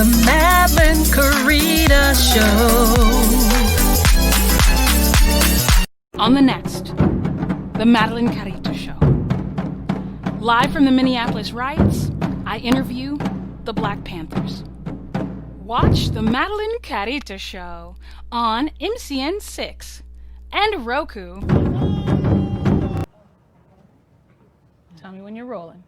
The Madelinekarita Show. On the next, The Madelinekarita Show. Live from the Minneapolis Riots, I interview the Black Panthers. Watch The Madelinekarita Show on MCN6 and Roku. Tell me when you're rolling.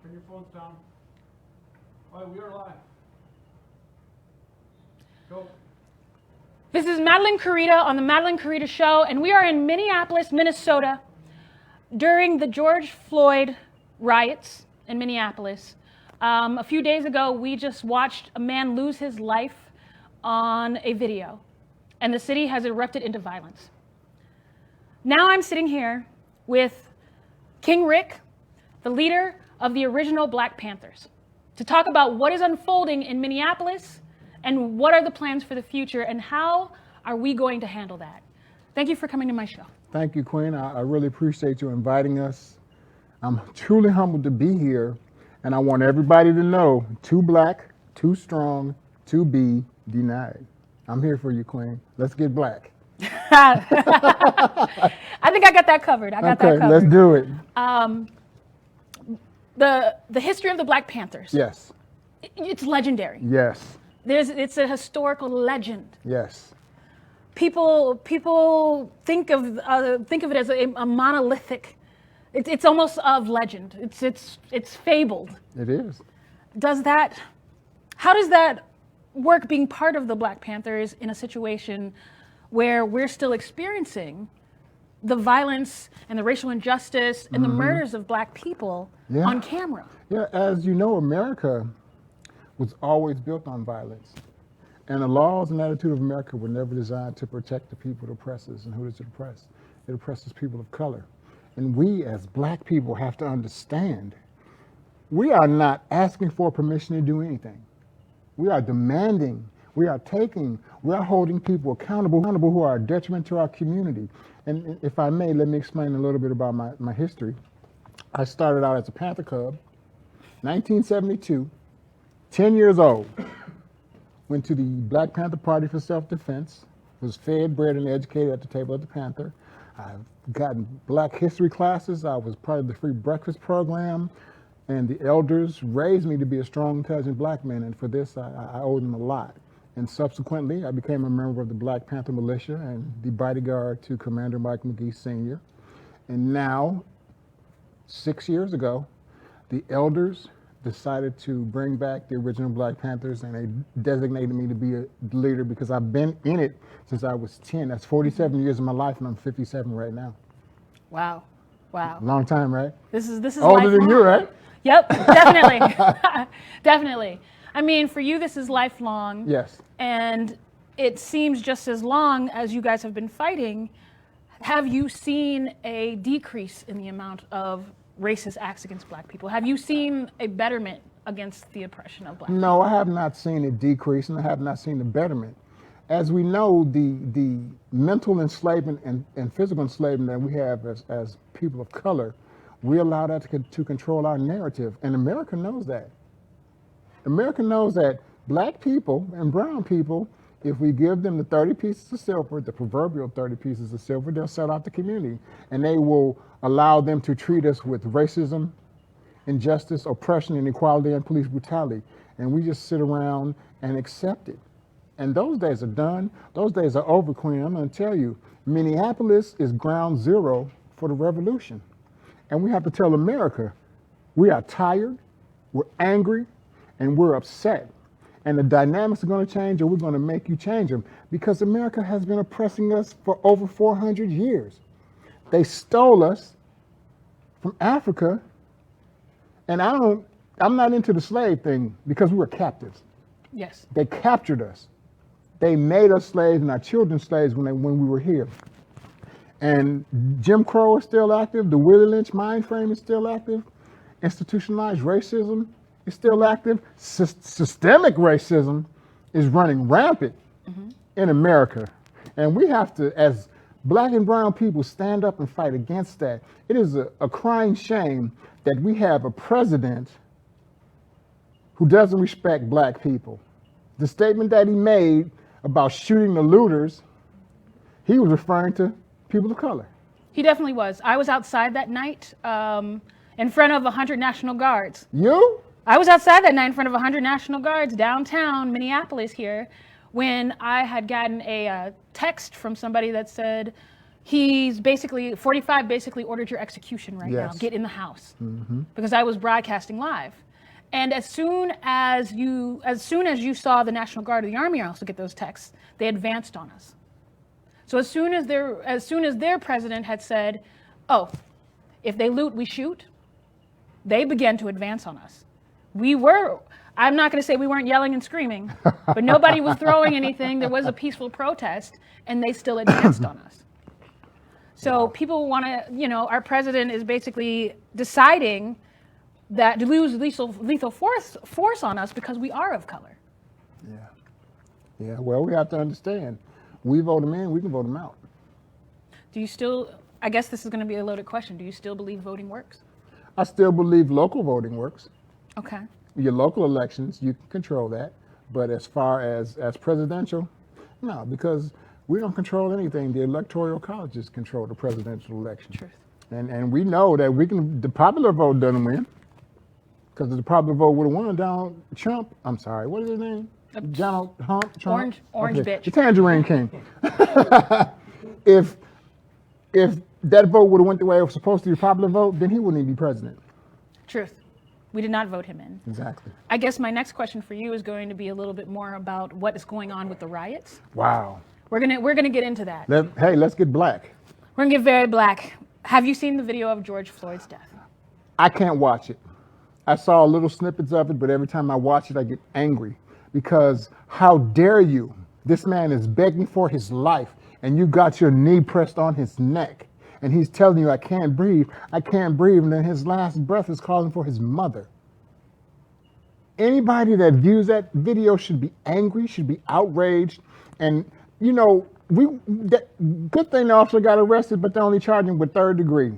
Turn your phones down. All right, we are live. Go. This is Madelinekarita on the Madelinekarita Show, and we are in Minneapolis, Minnesota, during the George Floyd riots in Minneapolis. A few days ago, we just watched a man lose his life on a video, and the city has erupted into violence. Now I'm sitting here with King Rick, the leader of the original Black Panthers, to talk about what is unfolding in Minneapolis and what are the plans for the future and how are we going to handle that. Thank you for coming to my show. Thank you, Queen. I really appreciate you inviting us. I'm truly humbled to be here, and I want everybody to know, too black, too strong, to be denied. I'm here for you, Queen. Let's get black. I think I got that covered. Okay, let's do it. The history of the Black Panthers. Yes. It's legendary. Yes. It's a historical legend. Yes. People think of it as a monolithic. It's almost of legend. It's fabled. It is. How does that work being part of the Black Panthers in a situation where we're still experiencing the violence and the racial injustice and the murders of Black people on camera? Yeah, as you know, America was always built on violence. And the laws and attitude of America were never designed to protect the people it oppresses. And who does it oppress? It oppresses people of color. And we as Black people have to understand, we are not asking for permission to do anything. We are demanding, we are holding people accountable who are a detriment to our community. And if I may, let me explain a little bit about my history. I started out as a Panther Cub, 1972, 10 years old. Went to the Black Panther Party for Self-Defense, was fed, bred, and educated at the table of the Panther. I've gotten Black history classes. I was part of the free breakfast program, and the elders raised me to be a strong, intelligent Black man, and for this, I owe them a lot. And subsequently, I became a member of the Black Panther Militia and the bodyguard to Commander Mike McGee Sr. And now, 6 years ago, the elders decided to bring back the original Black Panthers, and they designated me to be a leader because I've been in it since I was 10. That's 47 years of my life, and I'm 57 right now. Wow. Long time, right? This is older lifelong. than you, right? Yep, definitely. Definitely. I mean, for you, this is lifelong. Yes. And it seems just as long as you guys have been fighting. Have you seen a decrease in the amount of racist acts against Black people? Have you seen a betterment against the oppression of Black people? No, I have not seen a decrease, and I have not seen a betterment. As we know, the mental enslavement and physical enslavement that we have as people of color, we allow that to control our narrative, and America knows that. America knows that Black people and brown people, if we give them the 30 pieces of silver, the proverbial 30 pieces of silver, they'll sell out the community, and they will allow them to treat us with racism, injustice, oppression, inequality, and police brutality. And we just sit around and accept it. And those days are done. Those days are over, Queen. I'm going to tell you, Minneapolis is ground zero for the revolution. And we have to tell America, we are tired, we're angry, and we're upset. And the dynamics are going to change, or we're going to make you change them, because America has been oppressing us for over 400 years. They stole us from Africa, and I'm not into the slave thing because we were captives. Yes. They captured us. They made us slaves and our children slaves when we were here. And Jim Crow is still active. The Willie Lynch mind frame is still active. Institutionalized racism is still active. Systemic racism is running rampant in America. And we have to, as Black and brown people, stand up and fight against that. It is a crying shame that we have a president who doesn't respect black people. The statement that he made about shooting the looters, he was referring to people of color. He definitely was. I was outside that night in front of 100 National Guards. You? I was outside that night in front of 100 National Guards downtown Minneapolis here when I had gotten a text from somebody that said, he's basically, 45 basically ordered your execution right now. Get in the house. Because I was broadcasting live. And as soon as you saw the National Guard or the Army also get those texts, they advanced on us. So as soon as their president had said, oh, if they loot, we shoot, they began to advance on us. I'm not going to say we weren't yelling and screaming, but nobody was throwing anything. There was a peaceful protest, and they still advanced on us. So people want to, our president is basically deciding that to lose lethal force on us because we are of color. Yeah, well, we have to understand. We vote them in, we can vote them out. Do you still, I guess this is going to be a loaded question, do you still believe voting works? I still believe local voting works. Okay. Your local elections, you can control that. But as far as presidential, no, because we don't control anything. The electoral colleges control the presidential election. Truth. And we know that the popular vote doesn't win. Because the popular vote would have won down Trump. I'm sorry, what is his name? Donald Trump? Orange bitch. The Tangerine King. If that vote would have went the way it was supposed to be, the popular vote, then he wouldn't even be president. Truth. We did not vote him in. Exactly. I guess my next question for you is going to be a little bit more about what is going on with the riots. Wow. We're gonna get into that. Let's get black. We're gonna get very black. Have you seen the video of George Floyd's death? I can't watch it. I saw little snippets of it, but every time I watch it, I get angry because how dare you? This man is begging for his life, and you got your knee pressed on his neck, and he's telling you, I can't breathe, and then his last breath is calling for his mother. Anybody that views that video should be angry, should be outraged, and good thing the officer got arrested, but they only charged him with third-degree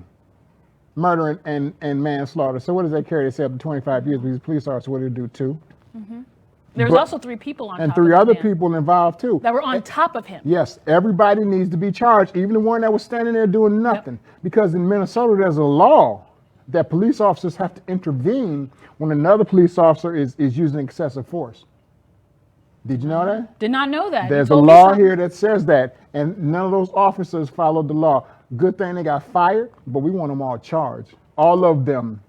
murder and manslaughter. So what does that carry? They say up to 25 years, but he's a police officer, what did he do, 2? Mm-hmm. There's also 3 people on top of him. And 3 other people involved, too. That were on top of him. Yes, everybody needs to be charged, even the one that was standing there doing nothing. Yep. Because in Minnesota, there's a law that police officers have to intervene when another police officer is using excessive force. Did you know that? Did not know that. There's a law here that says that, and none of those officers followed the law. Good thing they got fired, but we want them all charged. All of them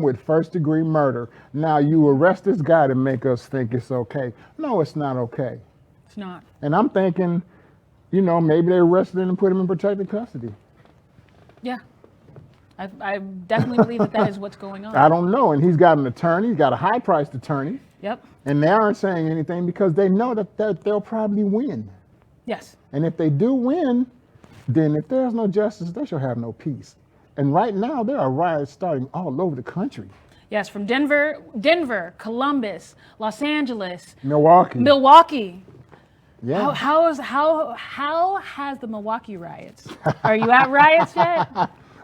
with first-degree murder. Now, you arrest this guy to make us think it's okay. No, it's not okay. It's not. And I'm thinking, maybe they arrested him and put him in protective custody. Yeah. I definitely believe that is what's going on. I don't know. And he's got an attorney. He's got a high-priced attorney. Yep. And they aren't saying anything because they know that they'll probably win. Yes. And if they do win, then if there's no justice, they shall have no peace. And right now, there are riots starting all over the country. Yes, from Denver, Columbus, Los Angeles, Milwaukee. Yeah. How has the Milwaukee riots? Are you at riots yet?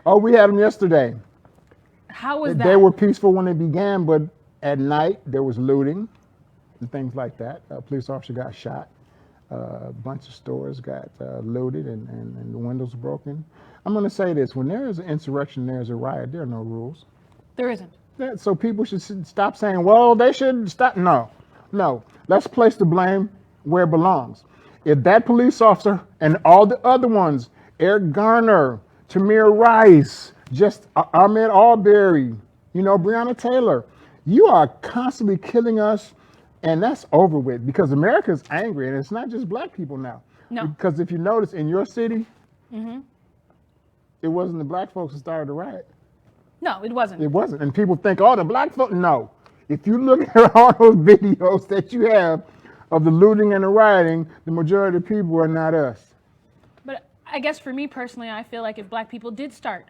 Oh, we had them yesterday. How was that? They were peaceful when they began, but at night there was looting and things like that. A police officer got shot. A bunch of stores got looted and the windows broken. I'm going to say this. When there is an insurrection, there is a riot. There are no rules. There isn't. So people should stop saying, well, they should stop. No. Let's place the blame where it belongs. If that police officer and all the other ones, Eric Garner, Tamir Rice, just Ahmed Arbery, Breonna Taylor, you are constantly killing us. And that's over with because America's angry, and it's not just black people now. No. Because if you notice in your city, it wasn't the black folks that started the riot. No, it wasn't. It wasn't. And people think, oh, the black folks. No. If you look at all those videos that you have of the looting and the rioting, the majority of the people are not us. But I guess for me personally, I feel like if black people did start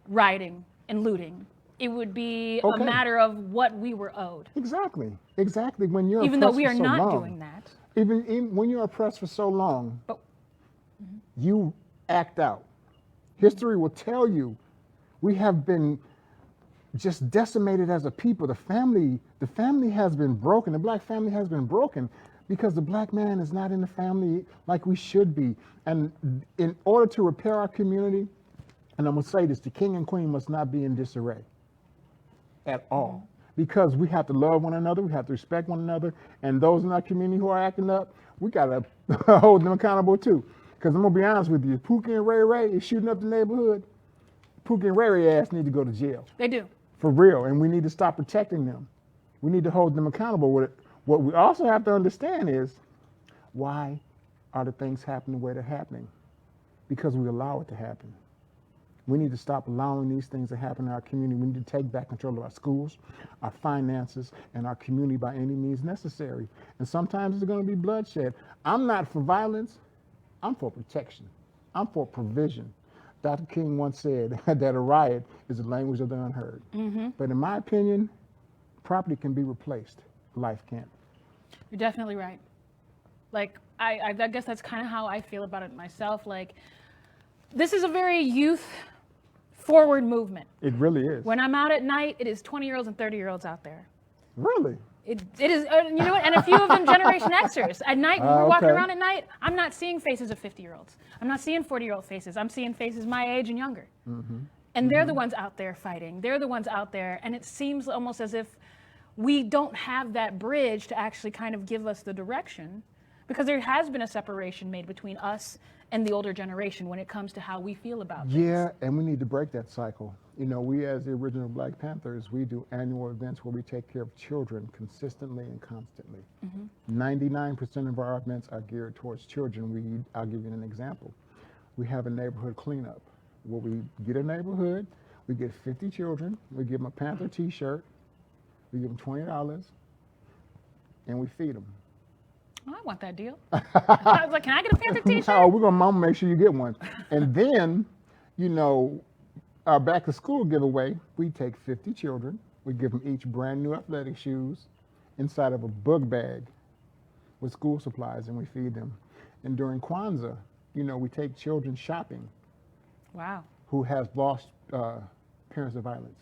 rioting and looting, it would be a matter of what we were owed. Exactly. When you're even though we are not doing that. Even when you're oppressed for so long, you act out. History will tell you we have been just decimated as a people. The family has been broken. The black family has been broken because the black man is not in the family like we should be. And in order to repair our community, and I'm going to say this, the king and queen must not be in disarray at all. Because we have to love one another, we have to respect one another, and those in our community who are acting up, we got to hold them accountable too. Because I'm going to be honest with you, if Pookie and Ray Ray is shooting up the neighborhood, Pookie and Ray Ray ass need to go to jail. They do. For real, and we need to stop protecting them. We need to hold them accountable with it. What we also have to understand is, why are the things happening the way they're happening? Because we allow it to happen. We need to stop allowing these things to happen in our community. We need to take back control of our schools, our finances, and our community by any means necessary. And sometimes it's going to be bloodshed. I'm not for violence. I'm for protection. I'm for provision. Dr. King once said that a riot is the language of the unheard. But in my opinion, property can be replaced. Life can't. You're definitely right. Like, I guess that's kind of how I feel about it myself. Like, this is a very youth-forward movement. It really is. When I'm out at night, it is 20-year-olds and 30-year-olds out there. Really? It is, you know what? And a few of them Generation Xers. At night, when we're walking around at night, I'm not seeing faces of 50-year-olds. I'm not seeing 40-year-old faces. I'm seeing faces my age and younger. And they're the ones out there fighting. They're the ones out there. And it seems almost as if we don't have that bridge to actually kind of give us the direction, because there has been a separation made between us and the older generation when it comes to how we feel about things. Yeah, and we need to break that cycle. You know, we as the original Black Panthers, we do annual events where we take care of children consistently and constantly. 99% of our events are geared towards children. I'll give you an example. We have a neighborhood cleanup where we get a neighborhood, we get 50 children, we give them a Panther t-shirt, we give them $20, and we feed them. Oh, I want that deal. I was like, can I get a Panther t-shirt? Oh, we're going to make sure you get one. And then, you know, our back to school giveaway, we take 50 children, we give them each brand new athletic shoes inside of a book bag with school supplies, and we feed them. And during Kwanzaa, you know, we take children shopping. Wow. Who has lost parents of violence.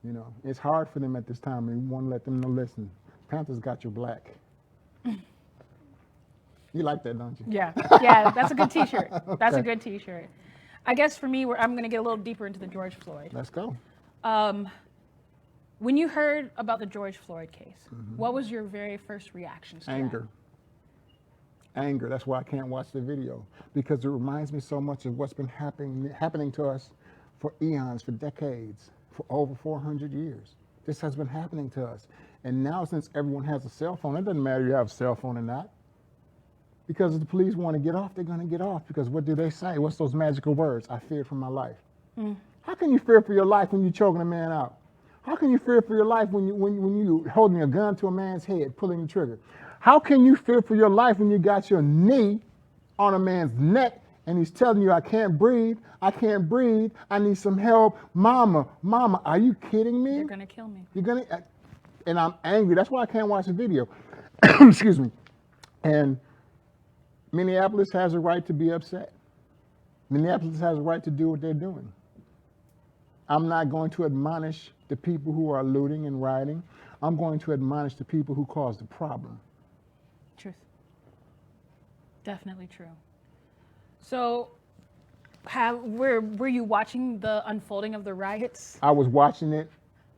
You know, it's hard for them at this time, and we want to let them know, listen, Panthers got your black. You like that, don't you? Yeah, that's a good t-shirt. That's a good t-shirt. I guess for me, I'm going to get a little deeper into the George Floyd. Let's go. When you heard about the George Floyd case, what was your very first reaction to Anger. Anger. That's why I can't watch the video, because it reminds me so much of what's been happening to us for eons, for decades, for over 400 years. This has been happening to us. And now, since everyone has a cell phone, it doesn't matter if you have a cell phone or not. Because if the police want to get off, they're going to get off. Because what do they say? What's those magical words? I feared for my life. How can you fear for your life when you're choking a man out? How can you fear for your life when you holding a gun to a man's head, pulling the trigger? How can you fear for your life when you got your knee on a man's neck and he's telling you, I can't breathe, I need some help. Mama, are you kidding me? You're going to kill me. And I'm angry. That's why I can't watch the video. Excuse me. And Minneapolis has a right to be upset. Minneapolis has a right to do what they're doing. I'm not going to admonish the people who are looting and rioting. I'm going to admonish the people who caused the problem. Truth. Definitely true. So, were you watching the unfolding of the riots? I was watching it.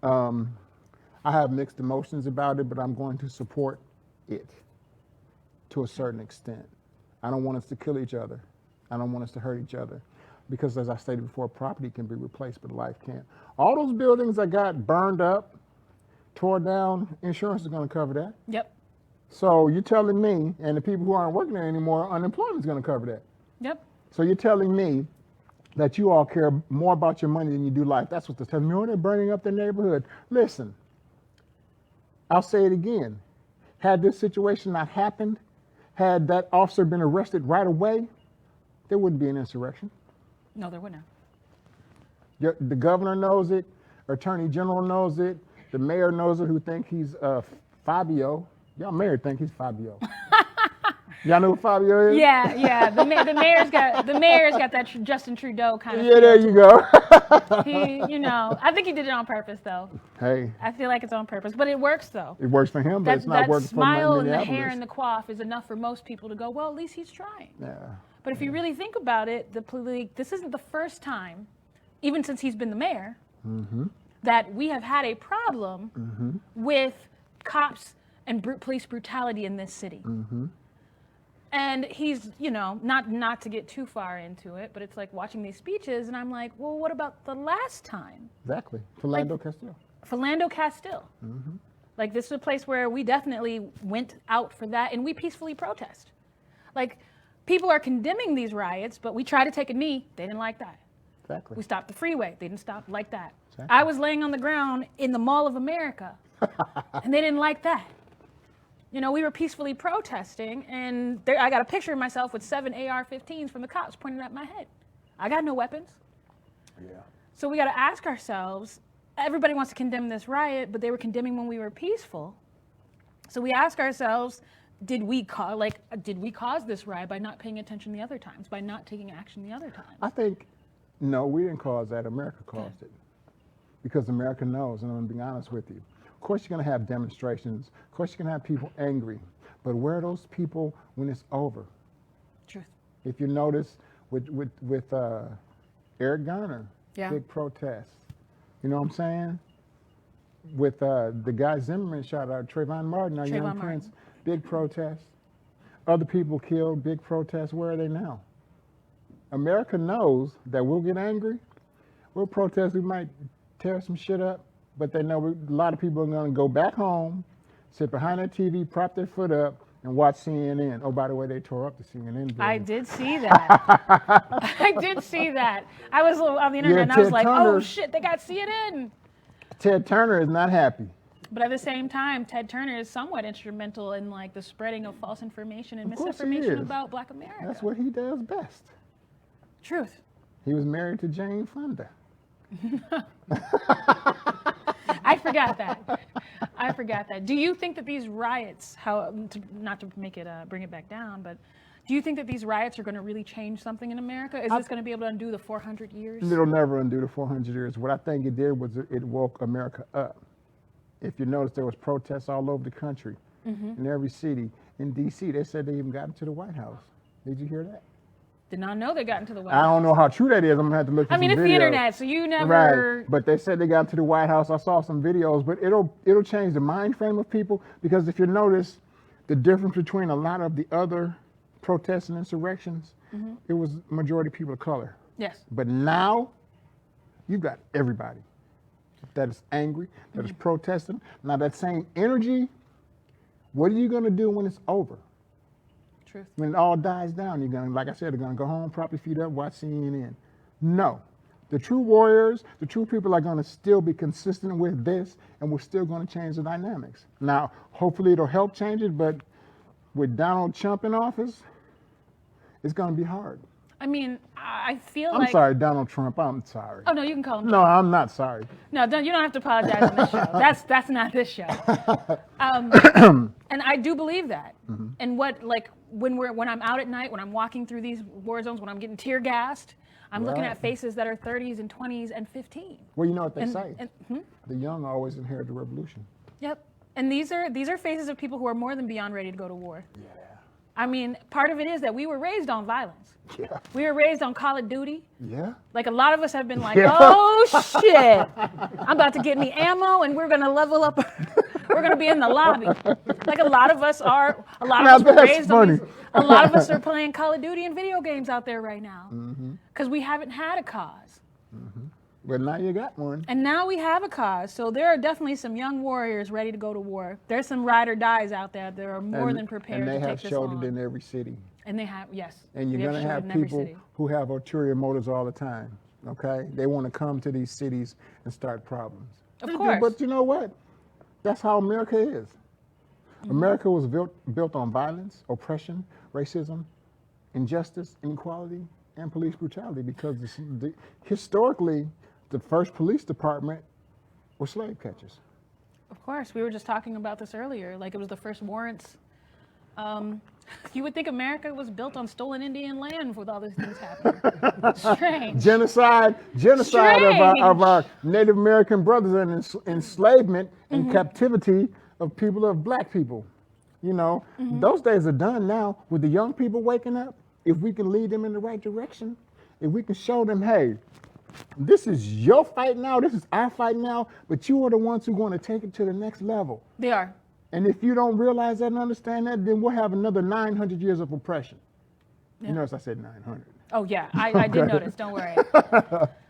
I have mixed emotions about it, but I'm going to support it to a certain extent. I don't want us to kill each other. I don't want us to hurt each other. Because as I stated before, property can be replaced, but life can't. All those buildings that got burned up, tore down, insurance is going to cover that. Yep. So you're telling me, and the people who aren't working there anymore, unemployment is going to cover that. Yep. So you're telling me that you all care more about your money than you do life. That's what they're telling me. Oh, they're burning up their neighborhood. Listen, I'll say it again. Had this situation not happened, had that officer been arrested right away, there wouldn't be an insurrection. No, there wouldn't. The governor knows it, attorney general knows it, the mayor knows it, who think he's Fabio. Y'all mayor think he's Fabio. Y'all know who Fabio is? Yeah. The mayor's got that Justin Trudeau kind of. Yeah, there you go. I think he did it on purpose, though. Hey, I feel like it's on purpose, but it works though. it works for him, but it's not That working for smile and the Minneapolis. hair and the coif is enough for most people to go, well, at least he's trying. Yeah. But if you really think about it, this isn't the first time, even since he's been the mayor, that we have had a problem with cops and police brutality in this city. And he's, not to get too far into it, but it's like watching these speeches, and I'm like, well, what about the last time? Exactly. Philando Castile. Philando Castile. Like, this is a place where we definitely went out for that, and we peacefully protest. Like, people are condemning these riots, but we try to take a knee. They didn't like that. Exactly. We stopped the freeway. They didn't stop like that. Exactly. I was laying on the ground in the Mall of America, and they didn't like that. We were peacefully protesting, and I got a picture of myself with 7 AR-15s from the cops pointing at my head. I got no weapons. Yeah. So we got to ask ourselves, everybody wants to condemn this riot, but they were condemning when we were peaceful. So we ask ourselves, did we cause this riot by not paying attention the other times, by not taking action the other times? I think, no, we didn't cause that. America caused it. Because America knows, and I'm going to be honest with you. Of course, you're going to have demonstrations. Of course, you're going to have people angry. But where are those people when it's over? Truth. If you notice with Eric Garner, big protests. You know what I'm saying? With the guy Zimmerman shot out, Trayvon Martin, our young prince, big protest. Other people killed, big protests. Where are they now? America knows that we'll get angry. We'll protest. We might tear some shit up. But they know a lot of people are going to go back home, sit behind their TV, prop their foot up, and watch CNN. Oh, by the way, they tore up the CNN building. I did see that. I did see that. I was on the internet and I was like, oh shit, they got CNN. Ted Turner is not happy. But at the same time, Ted Turner is somewhat instrumental in like the spreading of false information and misinformation about Black America. That's what he does best. Truth. He was married to Jane Fonda. I forgot that. Do you think that these riots, not to make it bring it back down, but do you think that these riots are going to really change something in America? Is this going to be able to undo the 400 years? It'll never undo the 400 years. What I think it did was it woke America up. If you notice, there was protests all over the country, in every city. In D.C., they said they even got into the White House. Did you hear that? Did not know they got into the White House. I don't know how true that is. I'm going to have to look at some videos. It's the internet, so you never... Right, but they said they got into the White House. I saw some videos, but it'll change the mind frame of people, because if you notice, the difference between a lot of the other protests and insurrections, it was majority people of color. Yes. But now, you've got everybody that is angry, that is protesting. Now that same energy, what are you going to do when it's over? Truth. When it all dies down, you're going to, like I said, they're going to go home, prop your feet up, watch CNN. No. The true warriors, the true people are going to still be consistent with this, and we're still going to change the dynamics. Now, hopefully it'll help change it, but with Donald Trump in office, it's going to be hard. I mean, I feel I'm sorry, Donald Trump. I'm sorry. Oh, no, you can call him No, I'm not sorry. No, you don't have to apologize on this show. That's not this show. And I do believe that. And when I'm out at night, when I'm walking through these war zones, when I'm getting tear gassed, I'm looking at faces that are 30s and 20s and 15. Well, you know what they say. The young always inherit the revolution. Yep. And these are faces of people who are more than beyond ready to go to war. Yeah. I mean, part of it is that we were raised on violence. Yeah. We were raised on Call of Duty. Yeah. Like, a lot of us have been like, oh shit, I'm about to get me ammo and we're gonna level up. We're gonna be in the lobby. Like, a lot of us are. A lot of us were raised on these. A lot of us are playing Call of Duty and video games out there right now because we haven't had a cause. But now you got one. And now we have a cause. So there are definitely some young warriors ready to go to war. There's some ride or dies out there that are more than prepared to take this on. And they have showed it in every city. And they have, yes. And you're going to have people who have ulterior motives all the time, okay? They want to come to these cities and start problems. Of course. But you know what? That's how America is. America was built on violence, oppression, racism, injustice, inequality, and police brutality, because historically, the first police department were slave catchers. Of course. We were just talking about this earlier. Like, it was the first warrants You would think America was built on stolen Indian land with all these things happening. Strange. Genocide of our Native American brothers and enslavement and captivity of people, of black people. You know, those days are done now. With the young people waking up, if we can lead them in the right direction, if we can show them, hey, this is your fight now, this is our fight now, but you are the ones who are going to take it to the next level. They are. And if you don't realize that and understand that, then we'll have another 900 years of oppression. Yeah. You notice I said 900. Oh, yeah, I did notice, don't worry.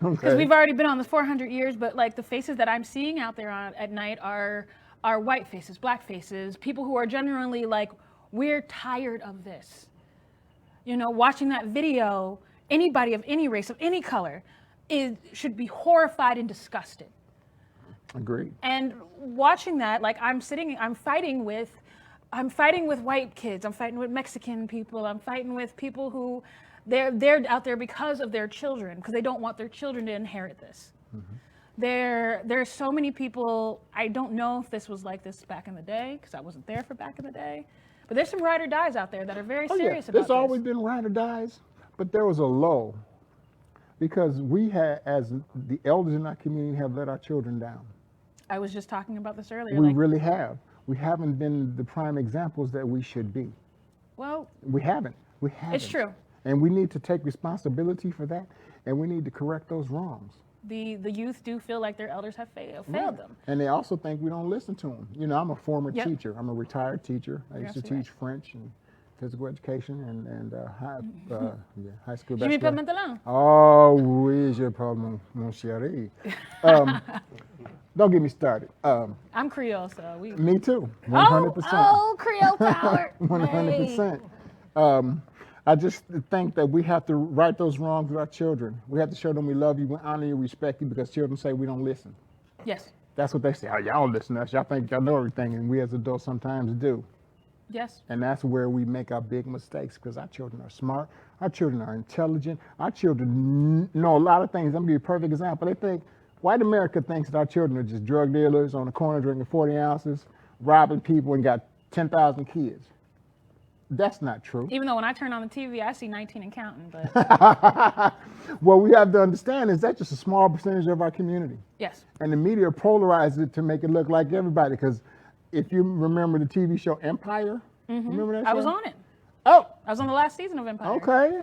Because we've already been on the 400 years, but like the faces that I'm seeing out there at night are white faces, black faces, people who are genuinely like, we're tired of this. You know, watching that video, anybody of any race, of any color, should be horrified and disgusted. Agreed. And watching that, like I'm fighting with white kids, I'm fighting with Mexican people, I'm fighting with people who they're out there because of their children, because they don't want their children to inherit this. There are so many people, I don't know if this was like this back in the day, because I wasn't there for back in the day, but there's some ride or dies out there that are very serious about this. There's always been ride or dies, but there was a lull, because we had, as the elders in our community, have let our children down. I was just talking about this earlier. We really have. We haven't been the prime examples that we should be. Well, we haven't. It's true. And we need to take responsibility for that, and we need to correct those wrongs. The youth do feel like their elders have failed them. And they also think we don't listen to them. You know, I'm a former teacher. I'm a retired teacher. I used to teach French and physical education and high school Je m'appelle basketball. Madeline. Oh, oui, je parle mon chéri. Don't get me started. I'm Creole, so we... Me too, 100%. Oh, Creole power. 100%. I just think that we have to right those wrongs with our children. We have to show them we love you, we honor you, respect you, because children say we don't listen. Yes. That's what they say. Oh, y'all don't listen to us. Y'all think y'all know everything, and we as adults sometimes do. Yes. And that's where we make our big mistakes, because our children are smart, our children are intelligent, our children know a lot of things. I'm going to give you a perfect example. They think, white America thinks that our children are just drug dealers on the corner drinking 40 ounces, robbing people, and got 10,000 kids. That's not true. Even though when I turn on the TV, I see 19 and counting. But what we have to understand is that's just a small percentage of our community. Yes. And the media polarizes it to make it look like everybody. Because if you remember the TV show Empire, remember that show? I was on it. Oh. I was on the last season of Empire. Okay.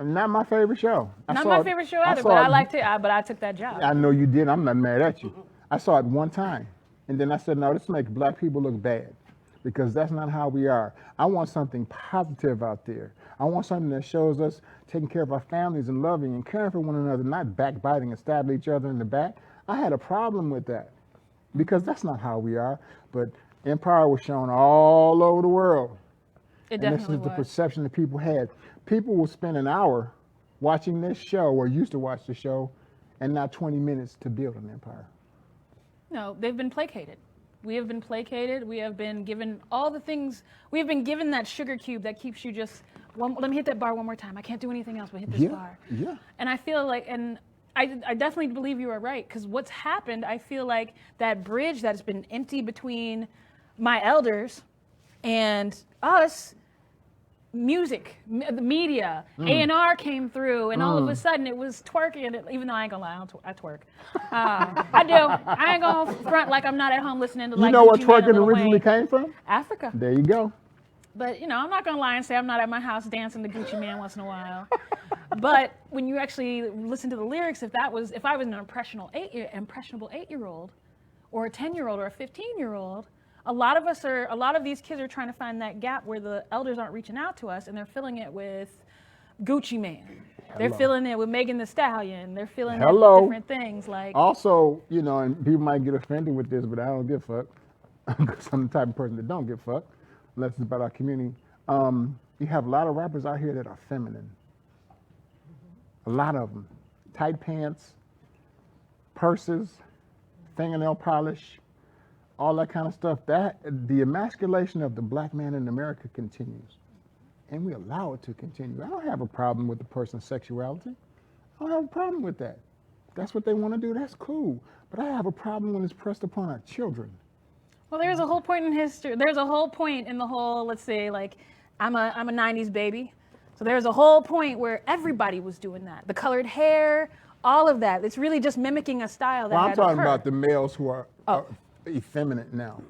Not my favorite show. Not my favorite show either, but I liked it. But I took that job. I know you did. I'm not mad at you. I saw it one time. And then I said, no, this makes black people look bad. Because that's not how we are. I want something positive out there. I want something that shows us taking care of our families and loving and caring for one another, not backbiting and stabbing each other in the back. I had a problem with that because that's not how we are. But Empire was shown all over the world. It definitely was. And this is the perception that people had. People will spend an hour watching this show or used to watch the show and not 20 minutes to build an empire. No, they've been placated. We have been placated. We have been given all the things. We have been given that sugar cube that keeps you just, let me hit that bar one more time. I can't do anything else but hit this bar. Yeah. And I feel like, and I definitely believe you are right, because what's happened, I feel like that bridge that's been empty between my elders and us, music, the media, A&R came through, and all of a sudden it was twerking, even though I ain't gonna lie, I twerk. I do. I ain't gonna front like I'm not at home listening to like. You know what Gucci Mane twerking and Lil originally Wayne. came from? Africa. There you go. But, you know, I'm not gonna lie and say I'm not at my house dancing to Gucci Mane once in a while. But when you actually listen to the lyrics, if I was an impressionable 8-year-old, or a 10-year-old, or a 15-year-old, a lot of these kids are trying to find that gap where the elders aren't reaching out to us, and they're filling it with Gucci Mane. They're filling it with Megan Thee Stallion. They're filling it with different things like. Also, you know, and people might get offended with this, but I don't give a fuck. Because I'm the type of person that don't give a fuck, unless it's about our community. You have a lot of rappers out here that are feminine. A lot of them. Tight pants, purses, fingernail polish, all that kind of stuff. That the emasculation of the black man in America continues, and we allow it to continue. I don't have a problem with the person's sexuality. I don't have a problem with that. If that's what they want to do, that's cool. But I have a problem when it's pressed upon our children. Well, there's a whole point in history. There's a whole point in the whole, let's say, like, I'm a 90s baby. So there's a whole point where everybody was doing that. The colored hair, all of that. It's really just mimicking a style that Well, I'm had talking occurred. about the males who are effeminate now.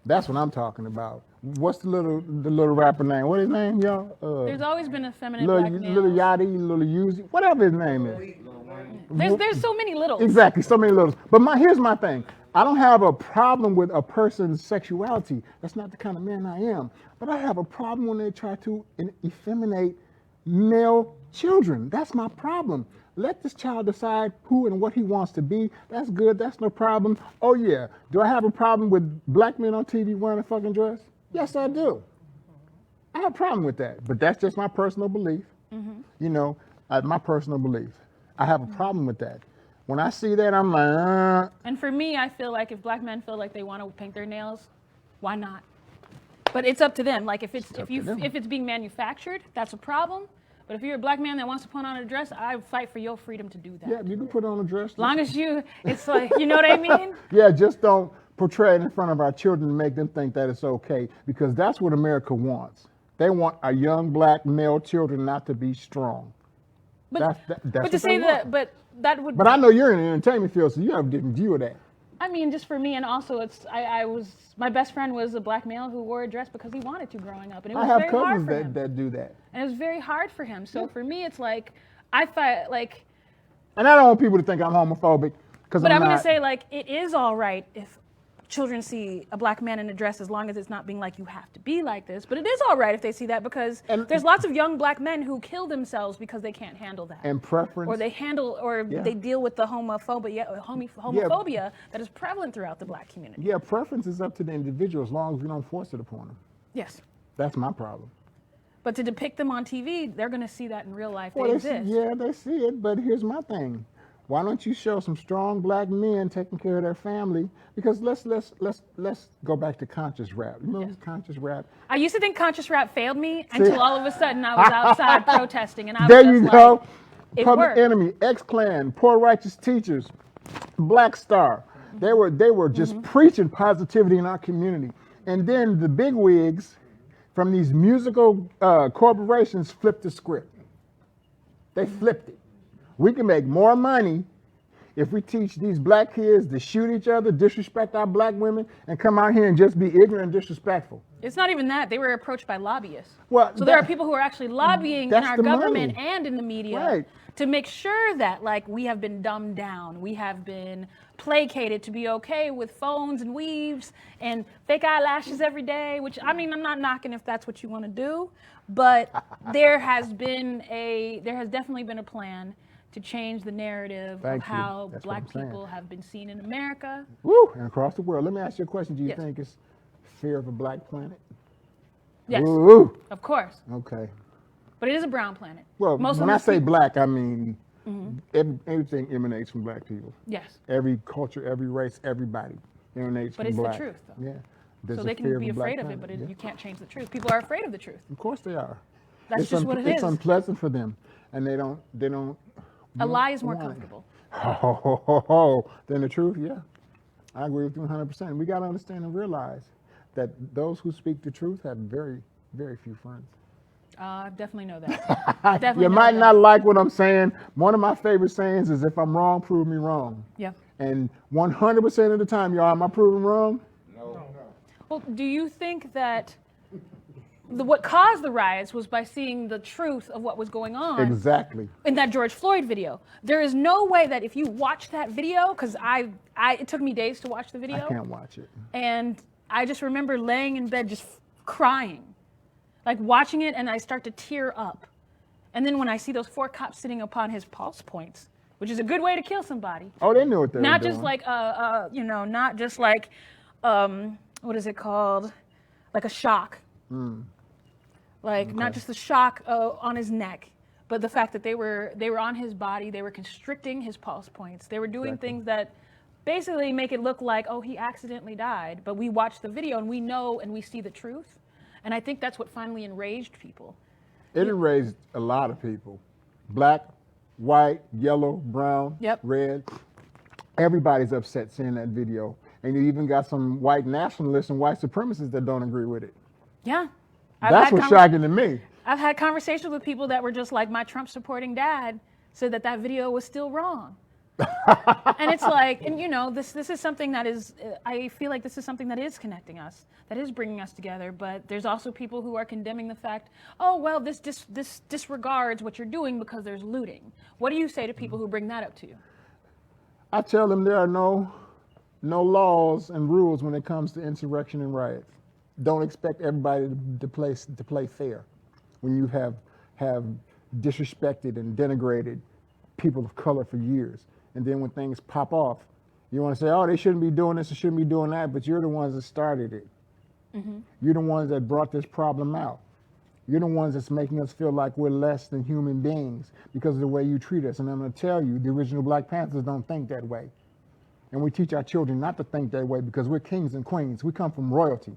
That's what I'm talking about. What's the little rapper name? What his name, y'all? There's always been a feminine Little black male. Yachty, little Uzi, whatever his name is. There's so many littles. Exactly, so many littles. But here's my thing. I don't have a problem with a person's sexuality. That's not the kind of man I am. But I have a problem when they try to effeminate male children. That's my problem. Let this child decide who and what he wants to be. That's good. That's no problem. Oh, yeah. Do I have a problem with black men on TV wearing a fucking dress? Yes, I do. I have a problem with that. But that's just my personal belief. You know, my personal belief. I have a problem with that. When I see that, I'm like, And for me, I feel like if black men feel like they want to paint their nails, why not? But it's up to them. Like if it's being manufactured, that's a problem. But if you're a black man that wants to put on a dress, I fight for your freedom to do that. yeah, you can put on a dress. As long as it's like, you know what I mean? Yeah, just don't portray it in front of our children and make them think that it's okay, because that's what America wants. They want our young black male children not to be strong. But That's to say that, but that would. But I know you're in the entertainment field, so you have a different view of that. I mean, just for me, and also my best friend was a black male who wore a dress because he wanted to growing up, and it was I have very hard cousins for him. that do that. And it was very hard for him. So for me, it's like, I thought like. And I don't want people to think I'm homophobic, because But I'm not. going to say, like, it is all right if children see a black man in a dress, as long as it's not being like, you have to be like this. But it is all right if they see that, because there's lots of young black men who kill themselves because they can't handle that. And preference. Or they deal with the homophobia that is prevalent throughout the black community. Yeah, preference is up to the individual as long as we don't force it upon them. Yes. That's my problem. But to depict them on TV, they're going to see that in real life. Well, they exist. They see it, but here's my thing. Why don't you show some strong black men taking care of their family? Because let's go back to conscious rap. You remember conscious rap? I used to think conscious rap failed me until all of a sudden I was outside protesting, and I was There just you go. like, it Public worked. Enemy, X-Clan, Poor Righteous Teachers, Black Star. They were just preaching positivity in our community. And then the big wigs from these musical corporations flipped the script. They flipped it. We can make more money if we teach these black kids to shoot each other, disrespect our black women, and come out here and just be ignorant and disrespectful. It's not even that. They were approached by lobbyists. Well, so there are people who are actually lobbying in our the government money. and in the media Right. to make sure that, like, we have been dumbed down. We have been placated to be okay with phones and weaves and fake eyelashes every day, which, I mean, I'm not knocking if that's what you want to do, but there has definitely been a plan to change the narrative of how black people have been seen in America. Woo, and across the world. Let me ask you a question. Do you Yes. think it's fear of a black planet? Yes, Woo. of course. Okay. But it is a brown planet. Well, Most when of I these say people- black, I mean everything emanates from black people. Yes. Every culture, every race, everybody emanates But from it's the black. truth, though. Yeah. There's So a they fear can be a black afraid of it, planet. but Yeah. you can't change the truth. People are afraid of the truth. Of course they are. That's just what it It's is. unpleasant for them, and they don't. A lie is more want it. comfortable. Then the truth, yeah. I agree with you 100%. We got to understand and realize that those who speak the truth have very, very few friends. I definitely know that. Definitely You know might that. not like what I'm saying. One of my favorite sayings is, if I'm wrong, prove me wrong. Yeah. And 100% of the time, y'all, am I proven wrong? Well, do you think that what caused the riots was by seeing the truth of what was going on Exactly. in that George Floyd video? There is no way that if you watch that video, because it took me days to watch the video. I can't watch it. And I just remember laying in bed just crying, like watching it, and I start to tear up. And then when I see those 4 cops sitting upon his pulse points, which is a good way to kill somebody. Oh, they knew what they were doing. Not just like not just like what is it called? Like a shock. Like not just the shock on his neck, but the fact that they were on his body, they were constricting his pulse points. They were doing things that basically make it look like, oh, he accidentally died. But we watch the video and we know and we see the truth. And I think that's what finally enraged people. It enraged a lot of people. Black, white, yellow, brown, Yep. red. Everybody's upset seeing that video. And you even got some white nationalists and white supremacists that don't agree with it. Yeah. That's what's shocking to me. I've had conversations with people that were just like, my Trump supporting dad said that video was still wrong. And it's like, and you know, this is something that is, I feel like this is something that is connecting us, that is bringing us together. But there's also people who are condemning the fact, oh, well, this disregards what you're doing because there's looting. What do you say to people who bring that up to you? I tell them there are no laws and rules when it comes to insurrection and riots. Don't expect everybody to play fair when you have disrespected and denigrated people of color for years. And then when things pop off, you want to say, oh, they shouldn't be doing this or shouldn't be doing that, but you're the ones that started it. Mm-hmm. You're the ones that brought this problem out. You're the ones that's making us feel like we're less than human beings because of the way you treat us. And I'm going to tell you, the original Black Panthers don't think that way. And we teach our children not to think that way because we're kings and queens. We come from royalty.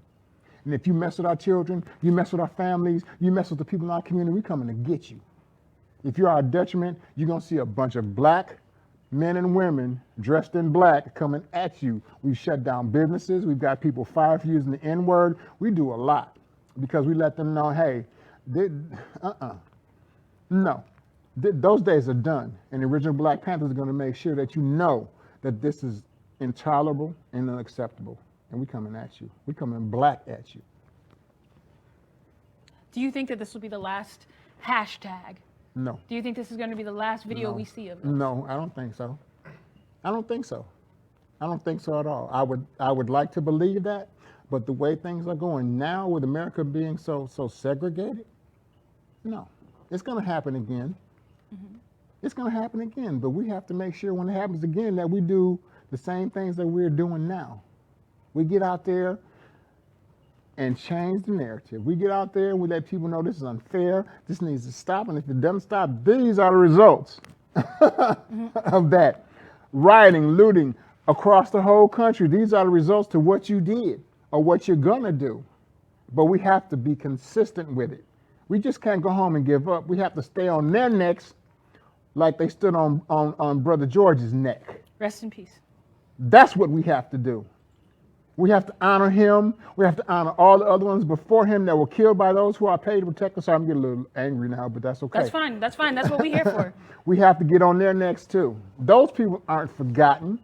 And if you mess with our children, you mess with our families, you mess with the people in our community, we're coming to get you. If you're our detriment, you're going to see a bunch of black men and women dressed in black coming at you. We've shut down businesses. We've got people fired for using the N-word. We do a lot because we let them know, hey, those days are done. And the original Black Panthers are going to make sure that you know that this is intolerable and unacceptable. And we're coming at you. We're coming black at you. Do you think that this will be the last hashtag? No. Do you think this is going to be the last video we see of this? No, I don't think so. I don't think so. I don't think so at all. I would like to believe that, but the way things are going now with America being so segregated, no. It's going to happen again. Mm-hmm. It's going to happen again, but we have to make sure when it happens again that we do the same things that we're doing now. We get out there and change the narrative. We get out there and we let people know this is unfair, this needs to stop, and if it doesn't stop, these are the results of that. Rioting, looting across the whole country, these are the results to what you did or what you're gonna do. But we have to be consistent with it. We just can't go home and give up. We have to stay on their necks like they stood on Brother George's neck. Rest in peace. That's what we have to do. We have to honor him. We have to honor all the other ones before him that were killed by those who are paid to protect us. So I'm getting a little angry now, but that's okay. That's fine. That's fine. That's what we're here for. We have to get on their necks too. Those people aren't forgotten.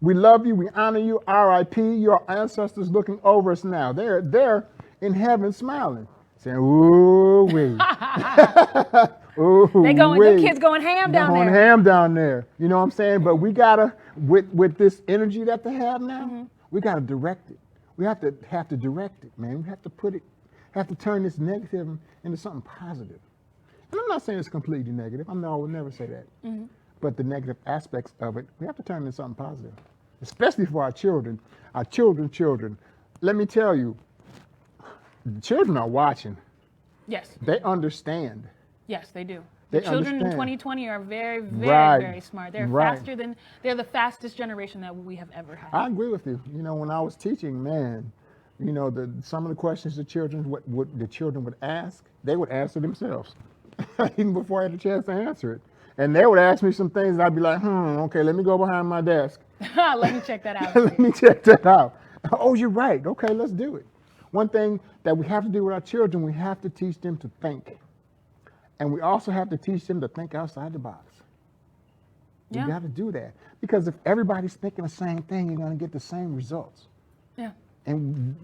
We love you. We honor you. R.I.P. Your ancestors looking over us now. They're in heaven smiling, saying, ooh, wee. Ooh, them kids going ham down there. Going ham down there. You know what I'm saying? But we gotta, with this energy that they have now, mm-hmm. we gotta direct it. We have to direct it, man. We have to turn this negative into something positive. And I'm not saying it's completely negative. I would never say that. Mm-hmm. But the negative aspects of it, we have to turn it into something positive, especially for our children. Our children. Let me tell you, the children are watching. Yes. They understand. Yes, they do. The children in 2020 are very, very, very smart. They're they're the fastest generation that we have ever had. I agree with you. You know, when I was teaching, man, you know, some of the questions the children would ask, they would answer themselves, even before I had a chance to answer it. And they would ask me some things, and I'd be like, okay, let me go behind my desk. Let me check that out. Let me check that out. Oh, you're right. Okay, let's do it. One thing that we have to do with our children, we have to teach them to think. And we also have to teach them to think outside the box. You got to do that. Because if everybody's thinking the same thing, you're going to get the same results. Yeah. And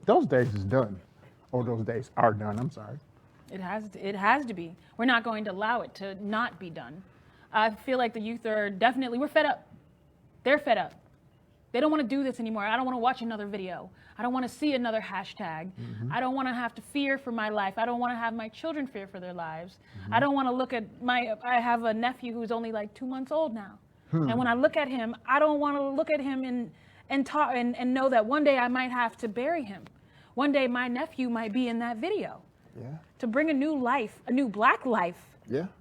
those days is done. Or those days are done, I'm sorry. It has to be. We're not going to allow it to not be done. I feel like the youth are we're fed up. They're fed up. They don't want to do this anymore. I don't want to watch another video. I don't want to see another hashtag. Mm-hmm. I don't want to have to fear for my life. I don't want to have my children fear for their lives. Mm-hmm. I don't want to look at I have a nephew who's only like 2 months old now. And when I look at him, I don't want to look at him and know that one day I might have to bury him. One day my nephew might be in that video. Yeah. To bring a new life, a new black life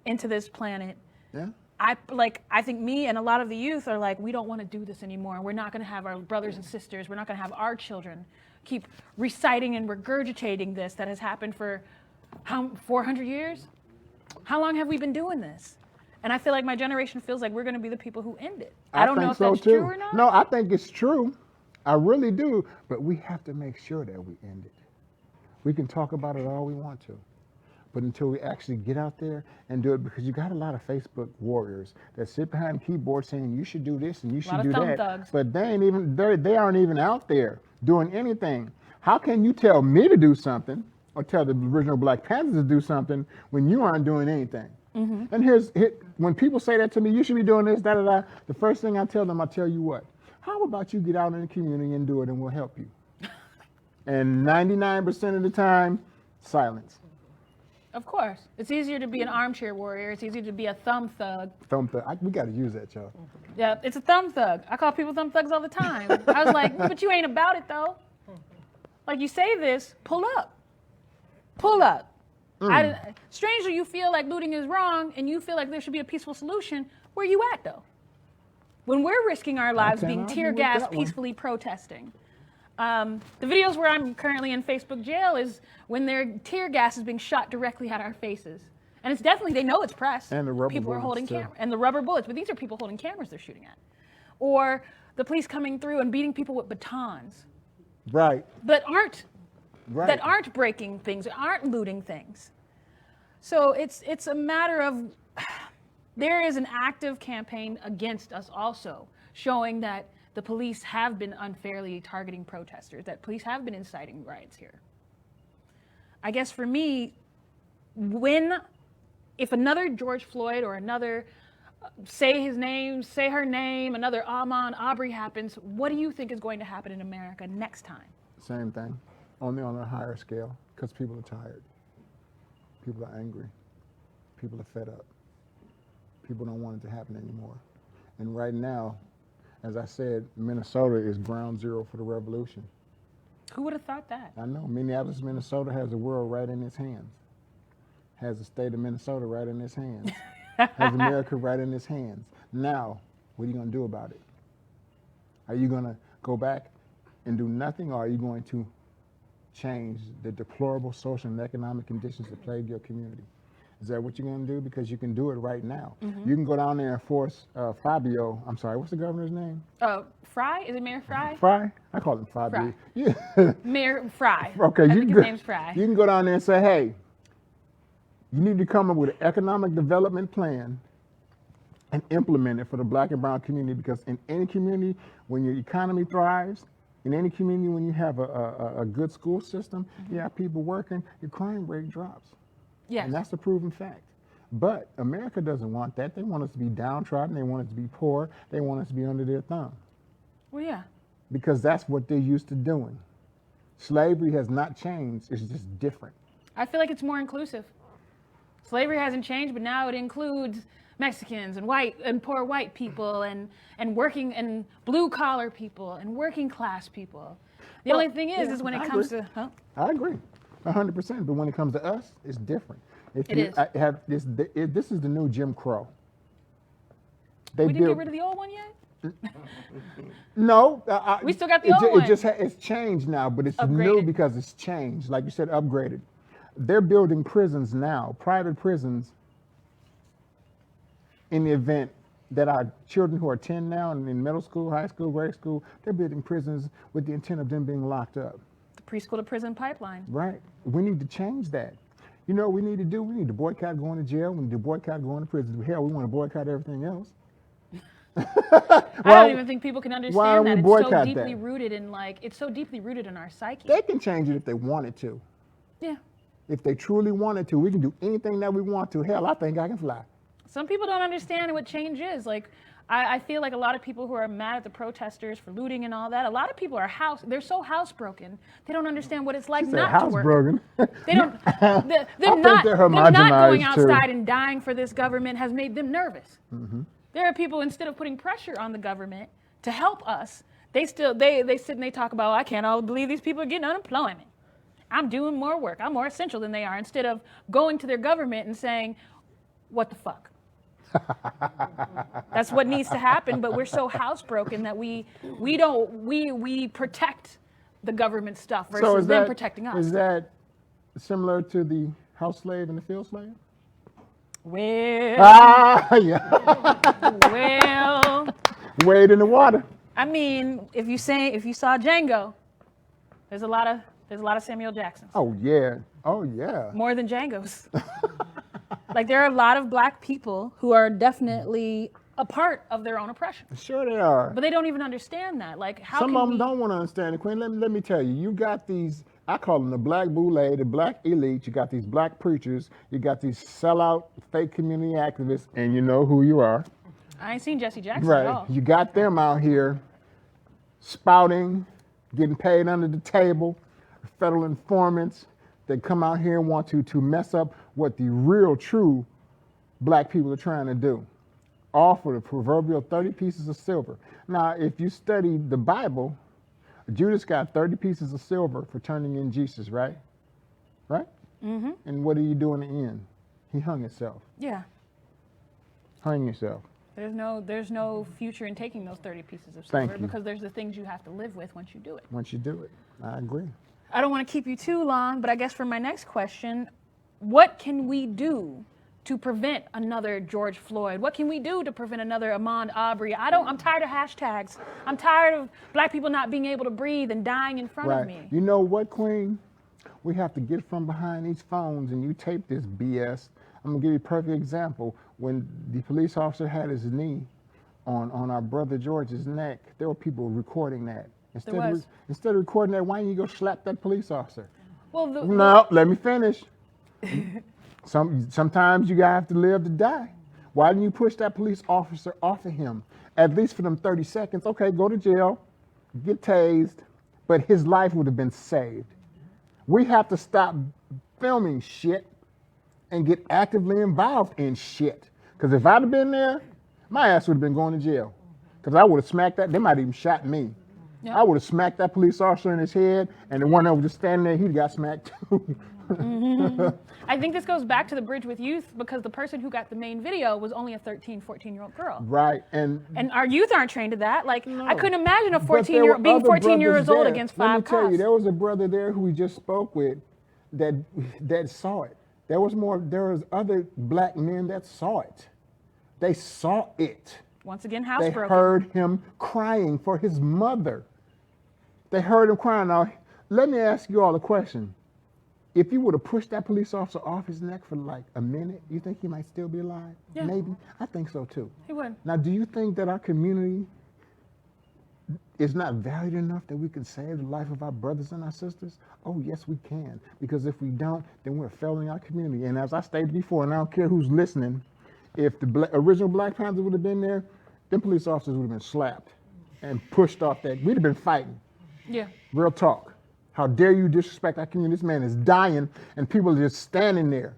into this planet. Yeah. I think me and a lot of the youth are like, we don't want to do this anymore. We're not going to have our brothers and sisters. We're not going to have our children keep reciting and regurgitating this that has happened for 400 years? How long have we been doing this? And I feel like my generation feels like we're going to be the people who end it. I don't know if that's true or not. No, I think it's true. I really do. But we have to make sure that we end it. We can talk about it all we want to. But until we actually get out there and do it, because you got a lot of Facebook warriors that sit behind the keyboard saying you should do this and you should do that. Thugs. But they aren't even out there doing anything. How can you tell me to do something or tell the original Black Panthers to do something when you aren't doing anything? Mm-hmm. And when people say that to me, you should be doing this, da-da-da, the first thing I tell them, I tell you what, how about you get out in the community and do it and we'll help you? And 99% of the time, silence. Of course. It's easier to be an armchair warrior. It's easier to be a thumb thug. We got to use that, y'all. Yeah, it's a thumb thug. I call people thumb thugs all the time. I was like, but you ain't about it, though. Like, you say this, pull up. Pull up. Strangely, you feel like looting is wrong, and you feel like there should be a peaceful solution. Where you at, though? When we're risking our lives being tear gassed, peacefully protesting. The videos where I'm currently in Facebook jail is when their tear gas is being shot directly at our faces. And it's definitely, they know it's press. And the rubber people bullets, are holding too. and the rubber bullets, but these are people holding cameras they're shooting at. Or the police coming through and beating people with batons. Right. That aren't breaking things, aren't looting things. So it's a matter of, there is an active campaign against us also, showing that the police have been unfairly targeting protesters, that police have been inciting riots here. I guess for me, if another George Floyd or another, say her name, another Ahmaud Arbery happens, what do you think is going to happen in America next time? Same thing, only on a higher scale, because people are tired. People are angry. People are fed up. People don't want it to happen anymore. And right now, as I said, Minnesota is ground zero for the revolution. Who would have thought that? I know. Minneapolis, Minnesota has the world right in its hands. Has the state of Minnesota right in its hands. Has America right in its hands. Now, what are you going to do about it? Are you going to go back and do nothing, or are you going to change the deplorable social and economic conditions that plague your community? Is that what you're going to do? Because you can do it right now. Mm-hmm. You can go down there and force Fabio, I'm sorry, what's the governor's name? Fry? Is it Mayor Fry? Fry? I call him Fabio. Fry. Yeah. Mayor Fry. Okay, his name's Fry. You can go down there and say, hey, you need to come up with an economic development plan and implement it for the Black and brown community, because in any community, when your economy thrives, in any community, when you have a good school system, you have people working, your crime rate drops. Yes. And that's a proven fact. But America doesn't want that. They want us to be downtrodden. They want us to be poor. They want us to be under their thumb. Well, yeah. Because that's what they're used to doing. Slavery has not changed. It's just different. I feel like it's more inclusive. Slavery hasn't changed, but now it includes Mexicans and white and poor white people and working and blue collar people and working class people. The only thing is when it comes to, I agree, 100%. But when it comes to us, it's different. This is the new Jim Crow. We didn't get rid of the old one yet? No. We still got the old one. It's changed now, but it's upgraded. New because it's changed. Like you said, upgraded. They're building prisons now, private prisons, in the event that our children who are 10 now and in middle school, high school, grade school, they're building prisons with the intent of them being locked up. The preschool to prison pipeline. Right. We need to change that. You know what we need to do? We need to boycott going to jail. We need to boycott going to prison. Hell, we want to boycott everything else. I don't even think people can understand that. It's so deeply rooted in it's so deeply rooted in our psyche. They can change it if they wanted to. Yeah. If they truly wanted to, we can do anything that we want to. Hell, I think I can fly. Some people don't understand what change is. I feel like a lot of people who are mad at the protesters for looting and all that, a lot of people are they're so housebroken, they don't understand what it's like not to work. Housebroken. They don't, them not going outside and dying for this government has made them nervous. Mm-hmm. There are people, instead of putting pressure on the government to help us, they sit and they talk about, I can't believe these people are getting unemployment. I'm doing more work. I'm more essential than they are, instead of going to their government and saying, what the fuck? That's what needs to happen, but we're so housebroken that we protect the government stuff versus them protecting us. Is that similar to the house slave and the field slave? Well, yeah. Well, wade in the water. I mean, if you saw Django, there's a lot of There's a lot of Samuel Jacksons. Oh, yeah. Oh, yeah. More than Django's. Like, there are a lot of black people who are definitely a part of their own oppression. Sure they are. But they don't even understand that. Like, how Some can of them we... don't want to understand it, Queen. Let me tell you, you got these, I call them the black boule, the black elite. You got these black preachers. You got these sellout fake community activists, and you know who you are. I ain't seen Jesse Jackson Right. at all. You got them out here spouting, getting paid under the table, federal informants that come out here and want to mess up what the real, true black people are trying to do. All for the proverbial 30 pieces of silver. Now, if you study the Bible, Judas got 30 pieces of silver for turning in Jesus, right? Right? Mm-hmm. And what did he do in the end? He hung himself. Yeah. Hung himself. There's no future in taking those 30 pieces of Thank silver you. because there's the things you have to live with once you do it. Once you do it. I agree. I don't want to keep you too long, but I guess for my next question, what can we do to prevent another George Floyd? What can we do to prevent another Ahmaud Arbery? I'm tired of hashtags. I'm tired of black people not being able to breathe and dying in front of me. You know what, Queen? We have to get from behind these phones and you tape this BS. I'm gonna give you a perfect example. When the police officer had his knee on our brother George's neck, there were people recording that. Instead of recording that, why didn't you go slap that police officer? Well, No, let me finish. Sometimes you have to live to die. Why didn't you push that police officer off of him? At least for them 30 seconds. Okay, go to jail, get tased, but his life would have been saved. We have to stop filming shit and get actively involved in shit. Because if I'd have been there, my ass would have been going to jail. Because I would have smacked that, they might have even shot me. Yep. I would have smacked that police officer in his head, and the one that was just standing there, he'd got smacked too. Mm-hmm. I think this goes back to the Bridge with Youth because the person who got the main video was only a 13, 14-year-old girl. Right. And our youth aren't trained to that. Like, no. I couldn't imagine a 14-year-old being 14 years old against 5 cops. Let me tell you, there was a brother there who we just spoke with that saw it. There was other black men that saw it. They saw it. Once again, housebroken. They heard him crying for his mother. They heard him crying. Now, let me ask you all a question. If you would have pushed that police officer off his neck for like a minute, you think he might still be alive? Yeah. Maybe. I think so too. He would. Now, do you think that our community is not valued enough that we can save the life of our brothers and our sisters? Oh, yes, we can. Because if we don't, then we're failing our community. And as I stated before, and I don't care who's listening, if the original Black Panthers would have been there, them police officers would have been slapped and pushed off that. We'd have been fighting. Yeah. Real talk. How dare you disrespect our community? This man is dying and people are just standing there.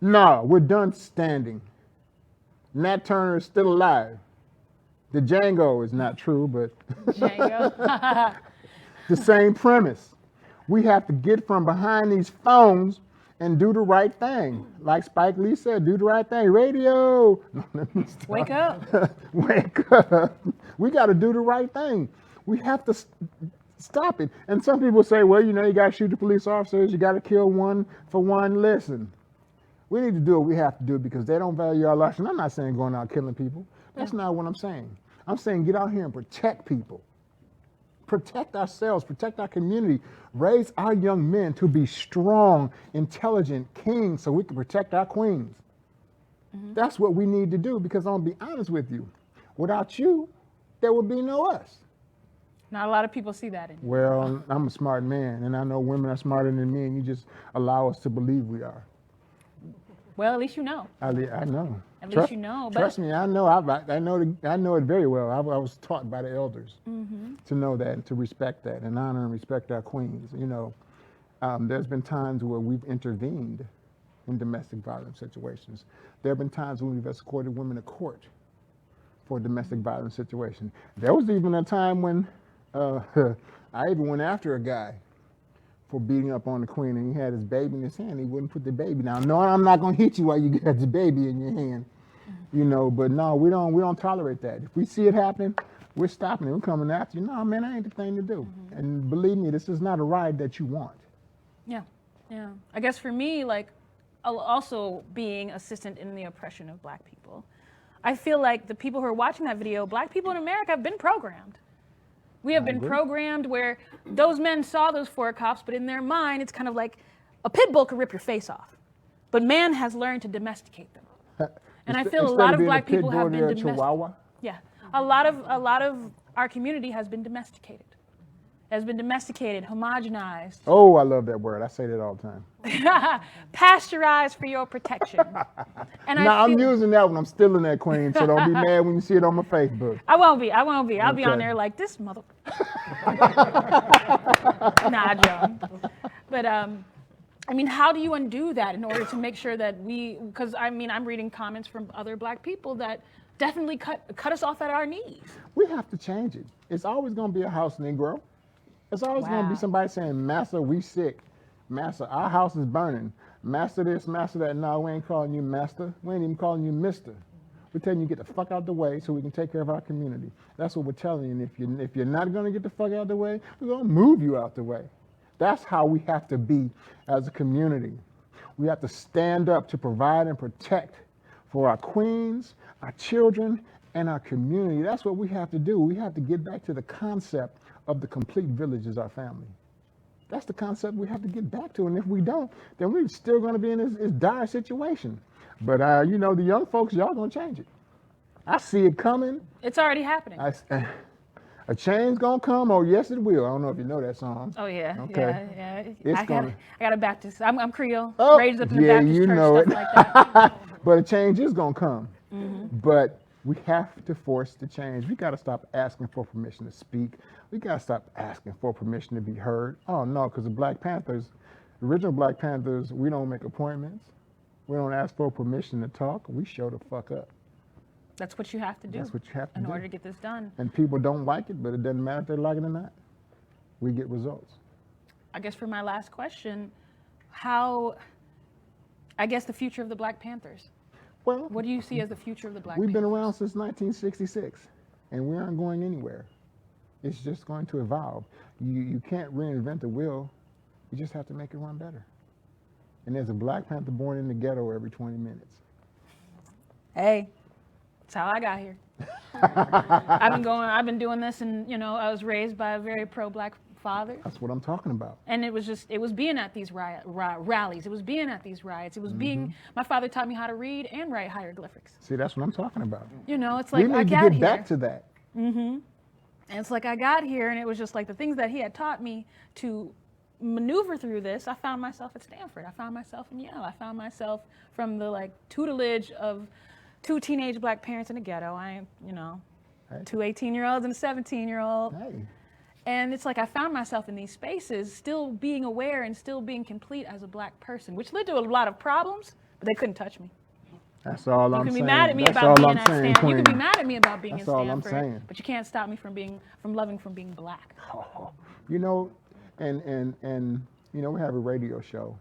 No, we're done standing. Nat Turner is still alive. The Django is not true, but Django. the same premise. We have to get from behind these phones and do the right thing. Like Spike Lee said, do the right thing. Radio. Wake up. Wake up. We got to do the right thing. We have to stop it. And some people say, well, you got to shoot the police officers. You got to kill one for one. Listen, we need to do what we have to do because they don't value our lives. And I'm not saying going out killing people. That's not what I'm saying. I'm saying get out here and protect people. Protect ourselves, protect our community, raise our young men to be strong, intelligent kings so we can protect our queens. Mm-hmm. That's what we need to do because I'm going to be honest with you. Without you, there would be no us. Not a lot of people see that in you. Well, I'm a smart man, and I know women are smarter than me, and you just allow us to believe we are. Well, at least you know. I know. At least you know. But trust me, I know. I know it very well. I was taught by the elders to know that, and to respect that, and honor and respect our queens. There's been times where we've intervened in domestic violence situations. There have been times when we've escorted women to court for a domestic violence situation. There was even a time when I even went after a guy for beating up on the queen, and he had his baby in his hand. He wouldn't put the baby down. No, I'm not gonna hit you while you got the baby in your hand, But no, we don't tolerate that. If we see it happening, we're stopping it. We're coming after you. No, man, that ain't the thing to do. And believe me, this is not a ride that you want. Yeah. I guess for me, like, also being assistant in the oppression of Black people, I feel like the people who are watching that video, Black people in America have been programmed. We have I been agree. programmed where those men saw those 4 cops, but in their mind, it's kind of like a pit bull could rip your face off. But man has learned to domesticate them. And I feel a lot of black people have been domesticated. Yeah, a lot of our community has been domesticated. Has been domesticated, homogenized. Oh, I love that word. I say that all the time. Pasteurized for your protection. And Now, I'm using that one. I'm stealing that, Queen, so don't be mad when you see it on my Facebook. I won't be. I'll be Okay. on there like this mother. Nah, Joan. But I mean, how do you undo that in order to make sure that because I mean, I'm reading comments from other black people that definitely cut us off at our knees. We have to change it. It's always going to be a house Negro. It's always going to be somebody saying, Master, we sick. Master, our house is burning. Master this, master that. No, we ain't calling you master. We ain't even calling you mister. We're telling you to get the fuck out the way so we can take care of our community. That's what we're telling you. And if you're not going to get the fuck out the way, we're going to move you out the way. That's how we have to be as a community. We have to stand up to provide and protect for our queens, our children, and our community. That's what we have to do. We have to get back to the concept of the complete village as our family. That's the concept we have to get back to. And if we don't, then we're still going to be in this dire situation. But, you know, the young folks, y'all going to change it. I see it coming. It's already happening. A change going to come. Oh, yes, it will. I don't know if you know that song. Oh, yeah. Okay. Yeah. I got a Baptist. I'm Creole. Oh, raised up in the Baptist church, know stuff like that. But a change is going to come. Mm-hmm. But we have to force the change. We got to stop asking for permission to speak. We got to stop asking for permission to be heard. Oh, no, because the Black Panthers, the original Black Panthers, we don't make appointments. We don't ask for permission to talk. We show the fuck up. That's what you have to do. That's what you have to do. In order to get this done. And people don't like it, but it doesn't matter if they like it or not. We get results. I guess for my last question, the future of the Black Panthers. Well, what do you see as the future of the Black Panthers? We've been around since 1966, and we aren't going anywhere. It's just going to evolve. You can't reinvent the wheel. You just have to make it run better. And there's a Black Panther born in the ghetto every 20 minutes. Hey, that's how I got here. I've been doing this, and I was raised by a very pro-Black father. That's what I'm talking about. And it was being at these rallies. It was being at these riots. It was my father taught me how to read and write hieroglyphics. See, that's what I'm talking about. It's like we need I to got get here. back to that. Mm-hmm. And it's like I got here, and it was just like the things that he had taught me to maneuver through this. I found myself at Stanford. I found myself in Yale. I found myself from the tutelage of 2 teenage Black parents in a ghetto. Hey. 2 18-year-olds and a 17-year-old. Hey. And it's like I found myself in these spaces, still being aware and still being complete as a Black person, which led to a lot of problems, but they couldn't touch me. That's all I'm saying. You can be mad at me about being at Stanford. You can be mad at me about being in Stanford. That's all I'm saying. But you can't stop me from loving from being Black. Oh, and we have a radio show.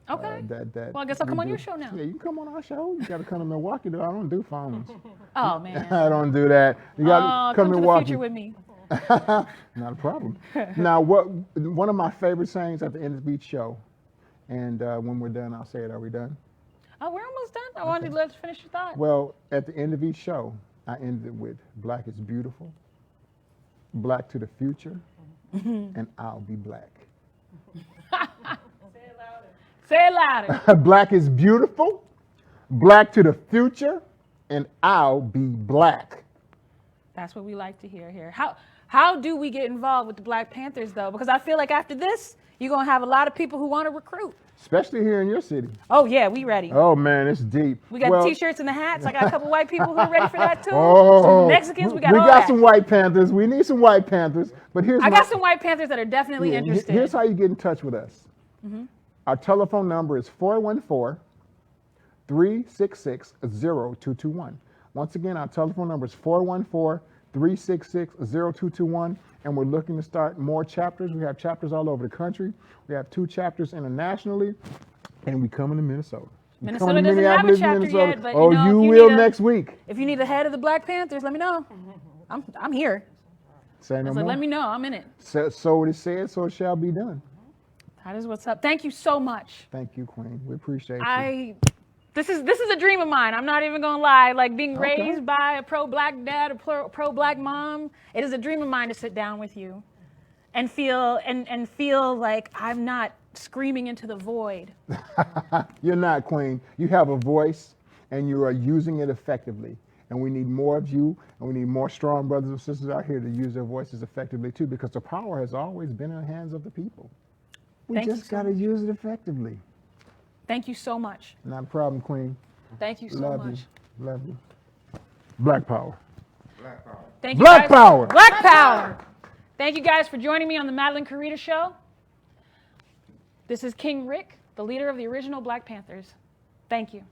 Okay. Well, I guess I'll come on your show now. Yeah, you can come on our show. You got to come to Milwaukee, though. I don't do phones. Oh, man. I don't do that. You got to come to Milwaukee. The future with me. Not a problem. Now, one of my favorite sayings at the end of each show, and when we're done, I'll say it. Are we done? Oh, we're almost done. I wanted to let you finish your thought. Well, at the end of each show, I end it with Black is beautiful, Black to the future, and I'll be Black. Say it louder. Black is beautiful, Black to the future, and I'll be Black. That's what we like to hear here. How do we get involved with the Black Panthers, though? Because I feel like after this, you're going to have a lot of people who want to recruit. Especially here in your city. Oh, yeah, we ready. Oh, man, it's deep. We got the T-shirts and the hats. I got a couple white people who are ready for that, too. Oh, Some Mexicans, we got all that. some White Panthers. We need some White Panthers. But I got some White Panthers that are definitely interested. Here's how you get in touch with us. Mm-hmm. Our telephone number is 414-366-0221. Once again, our telephone number is 414-366-0221. And we're looking to start more chapters. We have chapters all over the country. We have 2 chapters internationally, and we coming to Minnesota. Minnesota doesn't have a chapter yet, but you will next week. If you need a head of the Black Panthers, let me know. I'm here. Say no more. Let me know. I'm in it. So it is said, so it shall be done. That is what's up. Thank you so much. Thank you, Queen. We appreciate you. This is a dream of mine. I'm not even gonna lie. Like being Okay. raised by a pro-black dad, a pro-black mom. It is a dream of mine to sit down with you, and feel like I'm not screaming into the void. You're not, Queen. You have a voice, and you are using it effectively. And we need more of you, and we need more strong brothers and sisters out here to use their voices effectively too, because the power has always been in the hands of the people. We Thank you just so got to much. use it effectively. Thank you so much. Not a problem, Queen. Thank you so Love much. you. Love you. Black power. Thank you Black guys. power. Black power. Thank you guys for joining me on the Madelinekarita Show. This is King Rick, the leader of the original Black Panthers. Thank you.